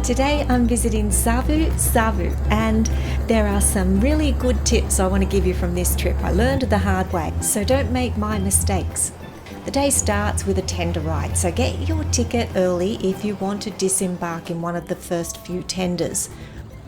Today I'm visiting Savusavu, and there are some really good tips I want to give you from this trip. I learned the hard way, so don't make my mistakes. The day starts with a tender ride, so get your ticket early if you want to disembark in one of the first few tenders.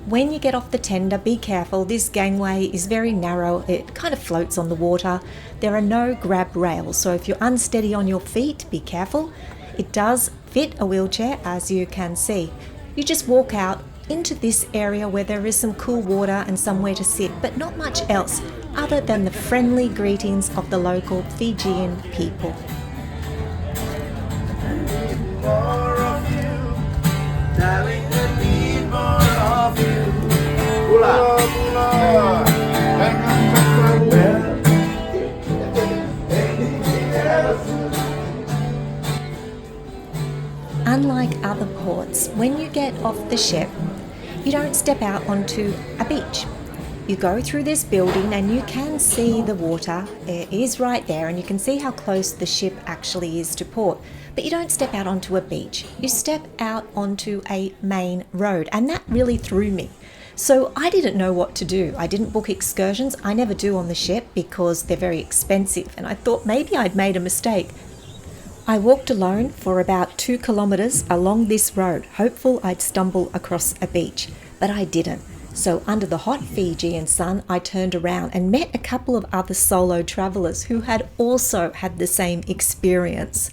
When you get off the tender, be careful. This gangway is very narrow. It kind of floats on the water. There are no grab rails, so if you're unsteady on your feet, be careful. It does fit a wheelchair, as you can see. You just walk out into this area where there is some cool water and somewhere to sit, but not much else other than the friendly greetings of the local Fijian people. Unlike other ports, when you get off the ship, you don't step out onto a beach. You go through this building and you can see the water. It is right there, and you can see how close the ship actually is to port. But you don't step out onto a beach. You step out onto a main road, and that really threw me. So I didn't know what to do. I didn't book excursions. I never do on the ship because they're very expensive, and I thought maybe I'd made a mistake. I walked alone for about 2 kilometers along this road, hopeful I'd stumble across a beach, but I didn't. So under the hot Fijian sun, I turned around and met a couple of other solo travelers who had also had the same experience.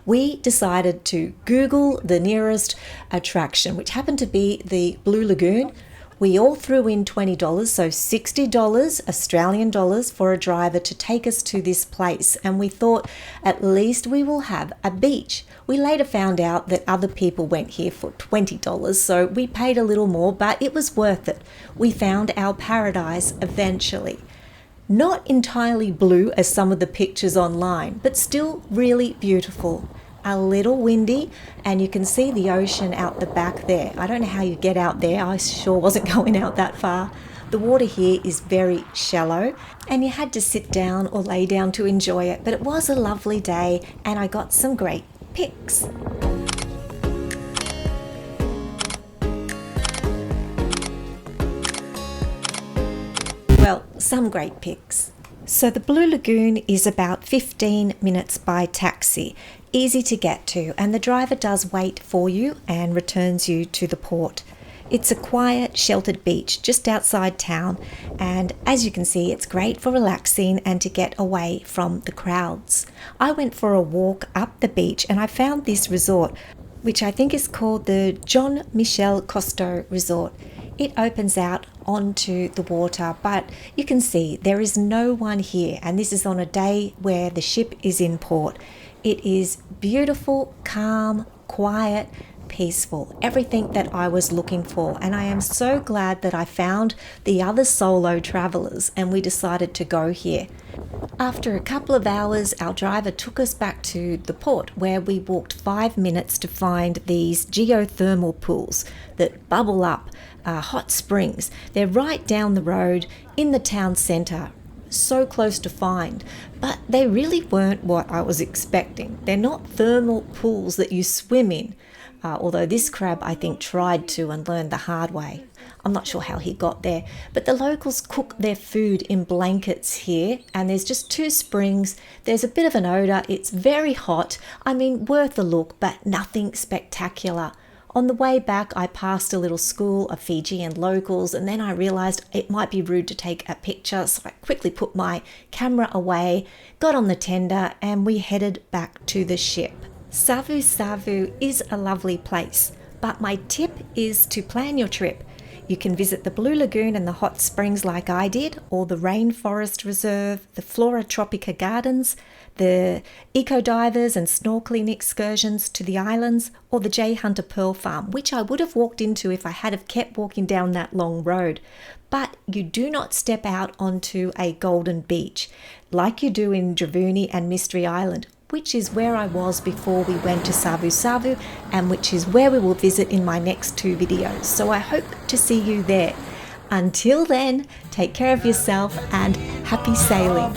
We decided to Google the nearest attraction, which happened to be the Blue Lagoon. We all threw in $20, so $60 Australian dollars for a driver to take us to this place, and we thought at least we will have a beach. We later found out that other people went here for $20, so we paid a little more, but it was worth it. We found our paradise eventually. Not entirely blue as some of the pictures online, but still really beautiful. A little windy, and you can see the ocean out the back there. I don't know how you get out there. I sure wasn't going out that far. The water here is very shallow, and you had to sit down or lay down to enjoy it, but it was a lovely day and I got some great pics. Well, some great pics. So the Blue Lagoon is about 15 minutes by taxi, easy to get to, and the driver does wait for you and returns you to the port. It's a quiet, sheltered beach just outside town, and as you can see, it's great for relaxing and to get away from the crowds. I went for a walk up the beach and I found this resort, which I think is called the John Michel Cousteau Resort. It opens out onto the water, but you can see there is no one here, and this is on a day where the ship is in port. It is beautiful, calm, quiet, peaceful, everything that I was looking for, and I am so glad that I found the other solo travelers and we decided to go here. After a couple of hours, our driver took us back to the port, where we walked 5 minutes to find these geothermal pools that bubble up, hot springs. They're right down the road in the town centre, so close to find, but they really weren't what I was expecting. They're not thermal pools that you swim in, although this crab I think tried to and learned the hard way. I'm not sure how he got there, but the locals cook their food in blankets here, and there's just 2 springs. There's a bit of an odour. It's very hot. I mean, worth a look, but nothing spectacular. On the way back, I passed a little school of Fijian locals, and then I realised it might be rude to take a picture, so I quickly put my camera away, got on the tender, and we headed back to the ship. Savusavu is a lovely place, but my tip is to plan your trip. You can visit the Blue Lagoon and the hot springs like I did, or the Rainforest Reserve, the Flora Tropica Gardens, the eco divers and snorkeling excursions to the islands, or the J Hunter Pearl Farm, which I would have walked into if I had have kept walking down that long road. But you do not step out onto a golden beach like you do in Dravuni and Mystery Island, which is where I was before we went to Savusavu, and which is where we will visit in my next 2 videos. So I hope to see you there. Until then, take care of yourself and happy sailing.